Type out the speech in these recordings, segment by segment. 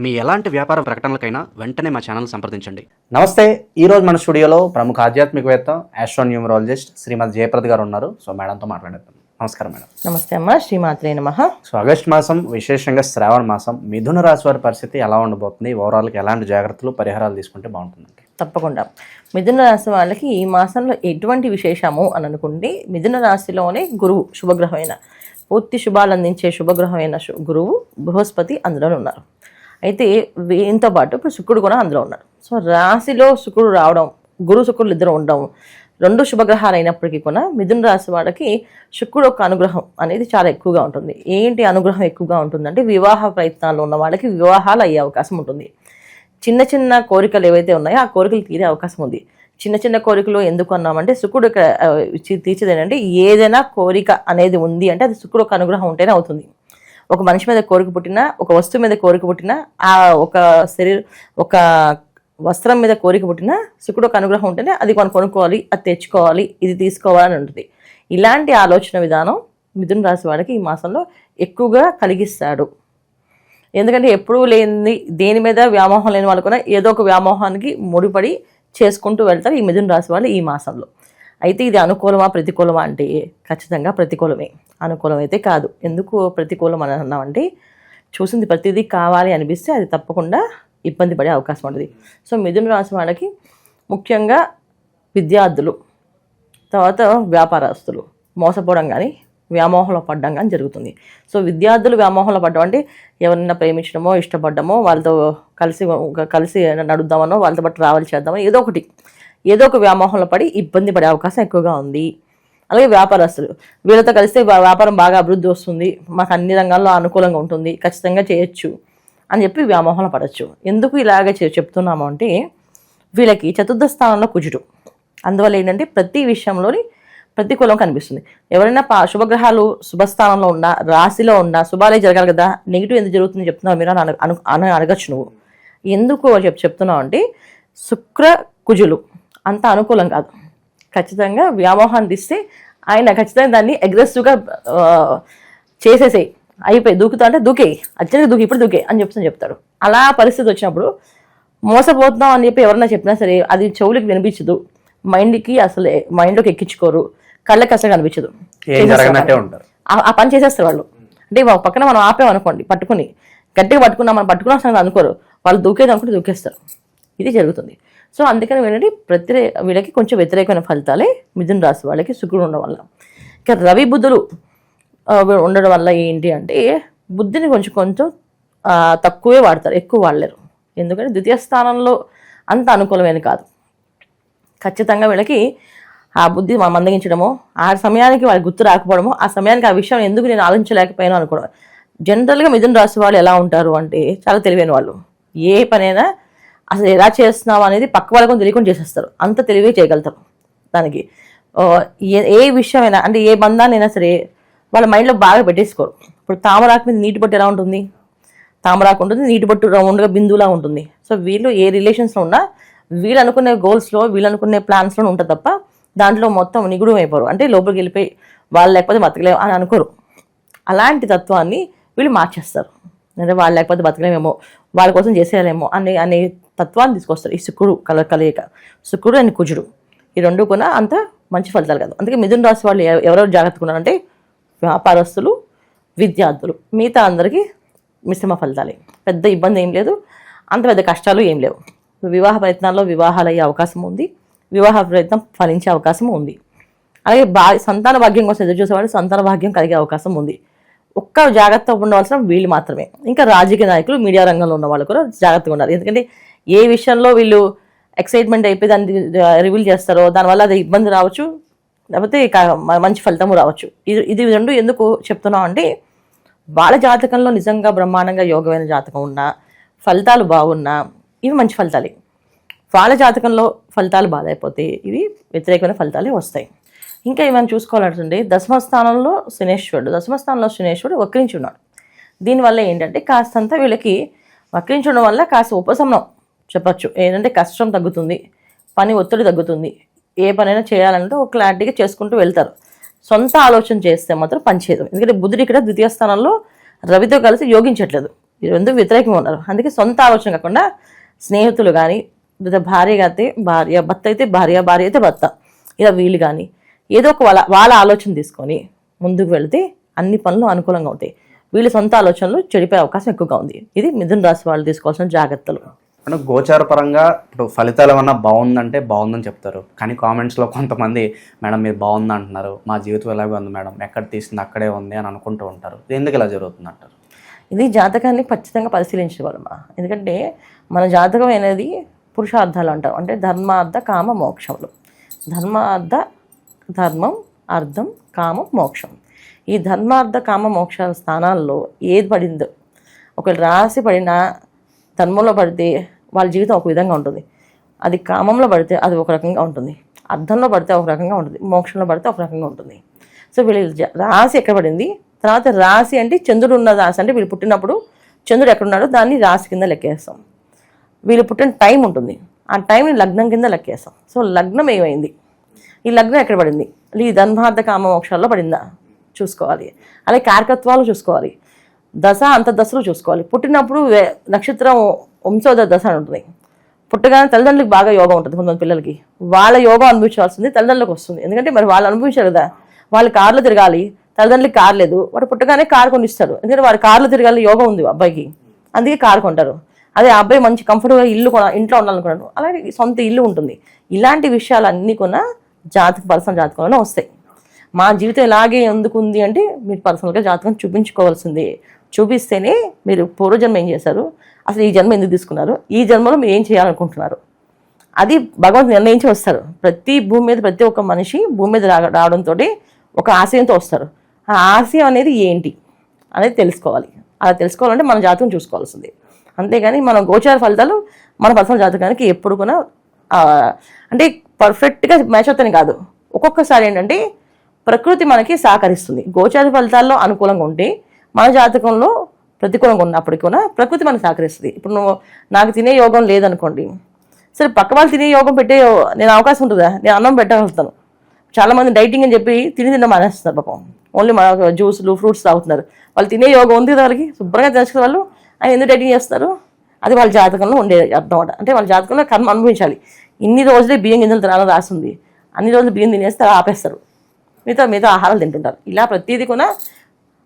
మీ ఎలాంటి వ్యాపార ప్రకటనలకైనా వెంటనే మా ఛానల్ సంప్రదించండి. నమస్తే. ఈరోజు మన స్టూడియోలో ప్రముఖ ఆధ్యాత్మికవేత్త ఆస్ట్రోన్యూమరాలజిస్ట్ శ్రీమతి జయప్రద గారు ఉన్నారు. సో మేడంతో మాట్లాడేద్దాం. నమస్కారం మేడం. నమస్తే అమ్మ. శ్రీమాత్రే నమః. సో ఆగస్ట్ మాసం, విశేషంగా శ్రావణ మాసం, మిథున రాశి వారి పరిస్థితి ఎలా ఉండబోతుంది? ఓవరాల్కి ఎలాంటి జాగ్రత్తలు, పరిహారాలు తీసుకుంటే బాగుంటుందండి? తప్పకుండా మిథున రాశి వాళ్ళకి ఈ మాసంలో ఎటువంటి విశేషము అని అనుకుంటే, మిథున రాశిలోనే గురువు శుభగ్రహమైన, పూర్తి శుభాలు అందించే శుభగ్రహమైన గురువు బృహస్పతి అందులో ఉన్నారు. అయితే వీటితో పాటు ఇప్పుడు శుక్రుడు కూడా అందులో ఉన్నారు. సో రాశిలో శుక్రుడు రావడం, శుక్రుడు ఇద్దరు ఉండడం, రెండు శుభగ్రహాలు అయినప్పటికీ కూడా మిథున రాశి వాళ్ళకి శుక్రుడు ఒక అనుగ్రహం అనేది చాలా ఎక్కువగా ఉంటుంది. ఏంటి అనుగ్రహం ఎక్కువగా ఉంటుందంటే, వివాహ ప్రయత్నాల్లో ఉన్న వాళ్ళకి వివాహాలు అయ్యే అవకాశం ఉంటుంది. చిన్న చిన్న కోరికలు ఏవైతే ఉన్నాయో ఆ కోరికలు తీరే అవకాశం ఉంది. చిన్న చిన్న కోరికలు ఎందుకు అన్నామంటే, శుక్రుడు తీర్చేది ఏంటంటే, ఏదైనా కోరిక అనేది ఉంది అంటే అది శుక్రుడు ఒక అనుగ్రహం ఉంటేనే అవుతుంది. ఒక మనిషి మీద కోరిక పుట్టినా, ఒక వస్తువు మీద కోరిక పుట్టినా, ఒక ఒక వస్త్రం మీద కోరిక పుట్టినా శుక్రుడు ఒక అనుగ్రహం ఉంటేనే అది కొనుక్కోవాలి, అది తెచ్చుకోవాలి, ఇది తీసుకోవాలని ఉంటుంది. ఇలాంటి ఆలోచన విధానం మిథున రాశి వాడికి ఈ మాసంలో ఎక్కువగా కలిగిస్తాడు. ఎందుకంటే ఎప్పుడూ లేని, దేని మీద వ్యామోహం లేని వాళ్ళు కూడా ఏదో ఒక వ్యామోహానికి ముడిపడి చేసుకుంటూ వెళ్తారు ఈ మిథున రాశి వాళ్ళు ఈ మాసంలో. అయితే ఇది అనుకూలమా ప్రతికూలమా అంటే ఖచ్చితంగా ప్రతికూలమే, అనుకూలం అయితే కాదు. ఎందుకు ప్రతికూలం అని అన్నామంటే, చూసింది ప్రతిదీ కావాలి అనిపిస్తే అది తప్పకుండా ఇబ్బంది పడే అవకాశం ఉంటుంది. సో మిథున రాశి వాళ్ళకి ముఖ్యంగా విద్యార్థులు, తర్వాత వ్యాపారస్తులు మోసపోవడం కానీ, వ్యామోహంలో పడడం కానీ జరుగుతుంది. సో విద్యార్థులు వ్యామోహంలో పడ్డం అంటే ఎవరైనా ప్రేమించడమో, ఇష్టపడ్డమో, వాళ్ళతో కలిసి నడుద్దామనో, వాళ్ళతో పాటు ట్రావెల్ చేద్దామో, ఏదో ఒక వ్యామోహంలో పడి ఇబ్బంది పడే అవకాశం ఎక్కువగా ఉంది. అలాగే వ్యాపారస్తులు, వీళ్ళతో కలిస్తే వ్యాపారం బాగా అభివృద్ధి వస్తుంది, మాకు అన్ని రంగాల్లో అనుకూలంగా ఉంటుంది, ఖచ్చితంగా చేయొచ్చు అని చెప్పి వ్యామోహంలో పడవచ్చు. ఎందుకు ఇలాగే చెప్తున్నాము అంటే, వీళ్ళకి చతుర్థ స్థానంలో కుజుడు, అందువల్ల ఏంటంటే ప్రతి విషయంలోని ప్రతికూలం కనిపిస్తుంది. ఎవరైనా శుభగ్రహాలు శుభస్థానంలో ఉన్నా, రాశిలో ఉన్నా శుభాలే జరగాలి కదా, నెగిటివ్ ఎందుకు జరుగుతుందని చెప్తున్నావు మీరు అని అడగచ్చు. నువ్వు ఎందుకు చెప్తున్నావు అంటే, శుక్ర కుజులు అంత అనుకూలం కాదు. ఖచ్చితంగా వ్యామోహాన్ని తీస్తే ఆయన ఖచ్చితంగా దాన్ని అగ్రెసివ్గా చేసేసేయి, అయిపోయి దూకుతా అంటే దూకే, అర్జెంట్గా దూకి, ఇప్పుడు దూకే అని చెప్తాడు. అలా పరిస్థితి వచ్చినప్పుడు మోసపోతున్నాం అని చెప్పి ఎవరన్నా చెప్పినా సరే అది చెవులకి వినిపించదు, మైండ్లోకి ఎక్కించుకోరు, కళ్ళకి అసలు కనిపించదు, ఆ పని చేసేస్తారు వాళ్ళు. అంటే పక్కన మనం ఆపేమనుకోండి, గట్టిగా పట్టుకున్నాం, మనం పట్టుకున్న సంగతి అనుకోరు, వాళ్ళు దూకేది అనుకుంటే దూకేస్తారు. ఇది జరుగుతుంది. సో అందుకని వీళ్ళకి కొంచెం వ్యతిరేకమైన ఫలితాలే మిథున రాశి వాళ్ళకి శుక్రుడు ఉండడం వల్ల. ఇక రవి బుద్ధులు ఉండడం వల్ల ఏంటి అంటే, బుద్ధిని కొంచెం తక్కువే వాడతారు, ఎక్కువ వాడలేరు. ఎందుకంటే ద్వితీయ స్థానంలో అంత అనుకూలమైన కాదు. ఖచ్చితంగా వీళ్ళకి ఆ బుద్ధి మందగించడమో, ఆ సమయానికి వాళ్ళకి గుర్తు రాకపోవడమో, ఆ సమయానికి ఆ విషయం ఎందుకు నేను ఆలోచించలేకపోయాను అనుకోవడం. జనరల్గా మిథున రాశి వాళ్ళు ఎలా ఉంటారు అంటే, చాలా తెలివైన వాళ్ళు. ఏ పనైనా అసలు ఎలా చేస్తున్నావు అనేది పక్క వాళ్ళకు తెలియకుండా చేసేస్తారు, అంత తెలివే చేయగలుగుతారు. దానికి ఏ విషయమైనా అంటే ఏ బంధాన్నైనా సరే వాళ్ళ మైండ్లో బాగా పెట్టేసుకోరు. ఇప్పుడు తామరాకు మీద నీటి బొట్టు ఎలా ఉంటుంది? తామరాకు ఉంటుంది, నీటి బొట్టు రౌండ్గా బిందువులా ఉంటుంది. సో వీళ్ళు ఏ రిలేషన్స్లో ఉన్నా వీళ్ళు అనుకునే గోల్స్లో, వీళ్ళు అనుకునే ప్లాన్స్లో ఉంటుంది తప్ప దాంట్లో మొత్తం నిగుడు అయిపోరు. అంటే లోపలికి వెళ్ళిపోయి వాళ్ళు లేకపోతే బతకలేము అని అనుకోరు. అలాంటి తత్వాన్ని వీళ్ళు మార్చేస్తారు. అంటే వాళ్ళు లేకపోతే బతకలేమేమో, వాళ్ళ కోసం చేసేయాలేమో అనే తత్వాన్ని తీసుకొస్తారు. ఈ శుక్రుడు కలయిక, శుక్రుడు అండ్ కుజుడు, ఈ రెండు కూడా అంత మంచి ఫలితాలు కాదు. అందుకే మిథున రాశి వాళ్ళు ఎవరెవరు జాగ్రత్తగా ఉన్నారంటే, వ్యాపారస్తులు, విద్యార్థులు, మిగతా అందరికీ మిశ్రమ ఫలితాలే. పెద్ద ఇబ్బంది ఏం లేదు, అంత పెద్ద కష్టాలు ఏం లేవు. వివాహ ప్రయత్నాల్లో వివాహాలు అయ్యే అవకాశం ఉంది, వివాహ ప్రయత్నం ఫలించే అవకాశం ఉంది. అలాగే సంతాన భాగ్యం కోసం ఎదురు చూసేవాళ్ళు సంతాన భాగ్యం కలిగే అవకాశం ఉంది. ఒక్క జాగ్రత్త ఉండవలసిన వీళ్ళు మాత్రమే. ఇంకా రాజకీయ నాయకులు, మీడియా రంగంలో ఉన్న వాళ్ళు కూడా జాగ్రత్తగా ఉండాలి. ఎందుకంటే ఏ విషయంలో వీళ్ళు ఎక్సైట్మెంట్ అయిపోయి దాన్ని రివీల్ చేస్తారో దానివల్ల అది ఇబ్బంది రావచ్చు, లేకపోతే మంచి ఫలితము రావచ్చు. ఇది రెండు ఎందుకు చెప్తున్నాం అంటే, వాళ్ళ జాతకంలో నిజంగా బ్రహ్మాండంగా యోగమైన జాతకం ఉన్నా, ఫలితాలు బాగున్నా ఇవి మంచి ఫలితాలే. వాళ్ళ జాతకంలో ఫలితాలు బాధైపోతే ఇవి వ్యతిరేకమైన ఫలితాలే వస్తాయి. ఇంకా ఏమైనా చూసుకోవాలంటే, దశమస్థానంలో శనేశ్వరుడు వక్రించి ఉన్నాడు. దీనివల్ల ఏంటంటే కాస్తంత వీళ్ళకి వక్రించడం వల్ల కాస్త ఉపశమనం చెప్పచ్చు. ఏంటంటే కష్టం తగ్గుతుంది, పని ఒత్తిడి తగ్గుతుంది, ఏ పనైనా చేయాలంటే ఒక క్లారిటీగా చేసుకుంటూ వెళ్తారు. సొంత ఆలోచన చేస్తే మాత్రం పనిచేయదు. ఎందుకంటే బుధుడు ఇక్కడ ద్వితీయ స్థానంలో రవితో కలిసి యోగించట్లేదు. ఈ రెండు వ్యతిరేకంగా ఉన్నారు. అందుకే సొంత ఆలోచన కాకుండా స్నేహితులు కానీ, లేదా భార్య అయితే భార్య, భర్త అయితే భార్య, భార్య అయితే భర్త, ఇలా వీళ్ళు కానీ ఏదో ఒక వాళ్ళ ఆలోచన తీసుకొని ముందుకు వెళితే అన్ని పనులు అనుకూలంగా ఉంటాయి. వీళ్ళ సొంత ఆలోచనలు చెడిపోయే అవకాశం ఎక్కువగా ఉంది. ఇది మిథున రాశి వాళ్ళు తీసుకోవాల్సిన జాగ్రత్తలు. అంటే గోచార పరంగా ఇప్పుడు ఫలితాలు ఏమన్నా బాగుందంటే బాగుందని చెప్తారు, కానీ కామెంట్స్లో కొంతమంది మేడం మీరు బాగుంది అంటున్నారు, మా జీవితం ఎలాగే ఉంది మేడం, ఎక్కడ తీసింది అక్కడే ఉంది అని అనుకుంటూ ఉంటారు. ఎందుకు ఇలా జరుగుతుంది అంటారు? ఇది జాతకాన్ని ఖచ్చితంగా పరిశీలించగలమా. ఎందుకంటే మన జాతకం అనేది పురుషార్థాలు అంటారు, అంటే ధర్మార్థ కామ మోక్షములు. ధర్మం, అర్థం, కామం, మోక్షం. ఈ ధర్మార్థ కామ మోక్షాల స్థానాల్లో ఏది పడిందో, ఒకవేళ రాశి పడిన ధర్మంలో పడితే వాళ్ళ జీవితం ఒక విధంగా ఉంటుంది, అది కామంలో పడితే అది ఒక రకంగా ఉంటుంది, అర్థంలో పడితే ఒక రకంగా ఉంటుంది, మోక్షంలో పడితే ఒక రకంగా ఉంటుంది. సో వీళ్ళు రాశి ఎక్కడ పడింది, తర్వాత రాశి అంటే చంద్రుడు ఉన్న రాశి, అంటే వీళ్ళు పుట్టినప్పుడు చంద్రుడు ఎక్కడున్నాడో దాన్ని రాశి కింద లెక్కేస్తాం. వీళ్ళు పుట్టిన టైం ఉంటుంది, ఆ టైంని లగ్నం కింద లెక్కేస్తాం. సో లగ్నం ఏమైంది, ఈ లగ్నం ఎక్కడ పడింది, ఈ ధర్మార్థ కామ మోక్షాల్లో పడిందా చూసుకోవాలి. అలాగే కారకత్వాలు చూసుకోవాలి, దశ అంతర్దశలు చూసుకోవాలి. పుట్టినప్పుడు నక్షత్రం వంశోదయ దశ అని ఉంటుంది. పుట్టగానే తల్లిదండ్రులకు బాగా యోగం ఉంటుంది. కొంతమంది పిల్లలకి వాళ్ళ యోగం అనుభవించాల్సింది తల్లిదండ్రులకు వస్తుంది. ఎందుకంటే మరి వాళ్ళు అనుభవించారు కదా, వాళ్ళు కార్లో తిరగాలి, తల్లిదండ్రులకి కారు లేదు, వాడు పుట్టగానే కారు కొనిస్తాడు. ఎందుకంటే వాడు కార్లో తిరగాలి యోగం ఉంది అబ్బాయికి, అందుకే కారు కొంటారు. అదే అబ్బాయి మంచి కంఫర్టబుల్గా ఇంట్లో ఉండాలనుకున్నాడు, అలాగే సొంత ఇల్లు ఉంటుంది. ఇలాంటి విషయాలన్నీ కూడా పర్సనల్ జాతకంలోనే వస్తాయి. మా జీవితం ఇలాగే ఎందుకుంది అంటే మీరు పర్సనల్గా జాతకం చూపించుకోవాల్సింది. చూపిస్తేనే మీరు పూర్వజన్మ ఏం చేశారు, అసలు ఈ జన్మ ఎందుకు తీసుకున్నారు, ఈ జన్మలో మీరు ఏం చేయాలనుకుంటున్నారు, అది భగవంతుడు నిర్ణయించి వస్తారు. ప్రతి ఒక్క మనిషి భూమి మీద రావడంతో ఒక ఆశయంతో వస్తారు. ఆ ఆశయం అనేది ఏంటి అనేది తెలుసుకోవాలి. అలా తెలుసుకోవాలంటే మన జాతకం చూసుకోవాల్సింది. అంతేగాని మన గోచార ఫలితాలు మన పర్సనల్ జాతకానికి ఎప్పుడు కూడా అంటే పర్ఫెక్ట్గా మ్యాచ్ అవుతాయని కాదు. ఒక్కొక్కసారి ఏంటంటే ప్రకృతి మనకి సహకరిస్తుంది. గోచార ఫలితాల్లో అనుకూలంగా ఉంటే మన జాతకంలో ప్రతికూలంగా ఉన్నప్పటికీ కూడా ప్రకృతి మనకు సహకరిస్తుంది. ఇప్పుడు నాకు తినే యోగం లేదనుకోండి, సరే పక్క వాళ్ళు తినే యోగం పెట్టే నేను అవకాశం ఉంటుందా, నేను అన్నం పెట్టగలుగుతాను. చాలామంది డైటింగ్ అని చెప్పి తినడం మానేస్తున్నారు పాపం, ఓన్లీ మన జ్యూసులు ఫ్రూట్స్ తాగుతున్నారు. వాళ్ళు తినే యోగం ఉంది కదా, వాళ్ళకి శుభ్రంగా తెలుసుకునే వాళ్ళు ఆయన ఎందుకు డైటింగ్ చేస్తారు, అది వాళ్ళ జాతకంలో ఉండే అర్థం అన్నమాట. అంటే వాళ్ళ జాతకంలో కర్మ అనుభవించాలి. ఇన్ని రోజులే బియ్యం గింజలు తినాలని రాస్తుంది, అన్ని రోజులు బియ్యం తినేస్తే ఆపేస్తారు, మిగతా ఆహారాలు తింటుంటారు. ఇలా ప్రతిదీ కూడా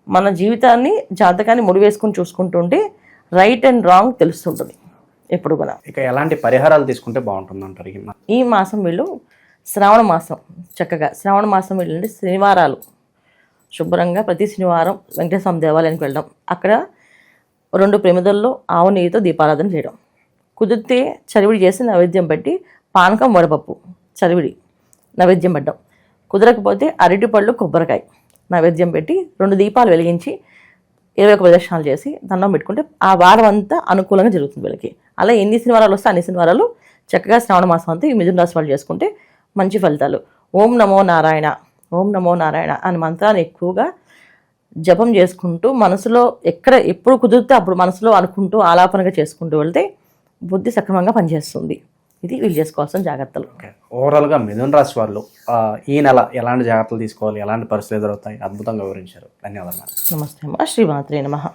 మన జీవితాన్ని జాతకాన్ని ముడివేసుకుని చూసుకుంటూ ఉంటే రైట్ అండ్ రాంగ్ తెలుస్తుంటుంది ఎప్పుడు కూడా. ఇక ఎలాంటి పరిహారాలు తీసుకుంటే బాగుంటుంది అంటారు? ఈ మాసం వీళ్ళు శ్రావణ మాసం, చక్కగా శ్రావణ మాసం వీళ్ళంటే శనివారాలు శుభ్రంగా ప్రతి శనివారం వెంకటేశ్వర స్వామి దేవాలయానికి వెళ్ళడం, అక్కడ 2 ప్రమిదల్లో ఆవు నెయ్యితో దీపారాధన చేయడం, కుదిరితే చలివిడి చేసి నైవేద్యం పెట్టి పానకం వడపప్పు చలివిడి నైవేద్యం పెట్టడం, కుదరకపోతే అరటిపళ్ళు కొబ్బరికాయ నైవేద్యం పెట్టి 2 దీపాలు వెలిగించి 21 ప్రదక్షిణాలు చేసి దండం పెట్టుకుంటే ఆ వారం అంతా అనుకూలంగా జరుగుతుంది వీళ్ళకి. అలా ఎన్ని శనివారాలు వస్తే అన్ని శనివారాలు చక్కగా శ్రావణ మాసం అంతా ఈ మిథున రాశి వాళ్ళు చేసుకుంటే మంచి ఫలితాలు. ఓం నమో నారాయణ, ఓం నమో నారాయణ అని మంత్రాన్ని ఎక్కువగా జపం చేసుకుంటూ మనసులో ఎప్పుడు కుదిరితే అప్పుడు మనసులో అనుకుంటూ ఆలాపనగా చేసుకుంటూ వెళ్తే బుద్ధి సక్రమంగా పనిచేస్తుంది. ఇది వీళ్ళు చేసుకోవాల్సిన జాగ్రత్తలు. ఓవరాల్గా మిథున రాశి వాళ్ళు ఈ నెల ఎలాంటి జాగ్రత్తలు తీసుకోవాలి, ఎలాంటి పరిస్థితులు ఎదురవుతాయి, అద్భుతంగా వివరించారు. ధన్యవాదాలు. నమస్తే అమ్మ. శ్రీమాత్రే నమః.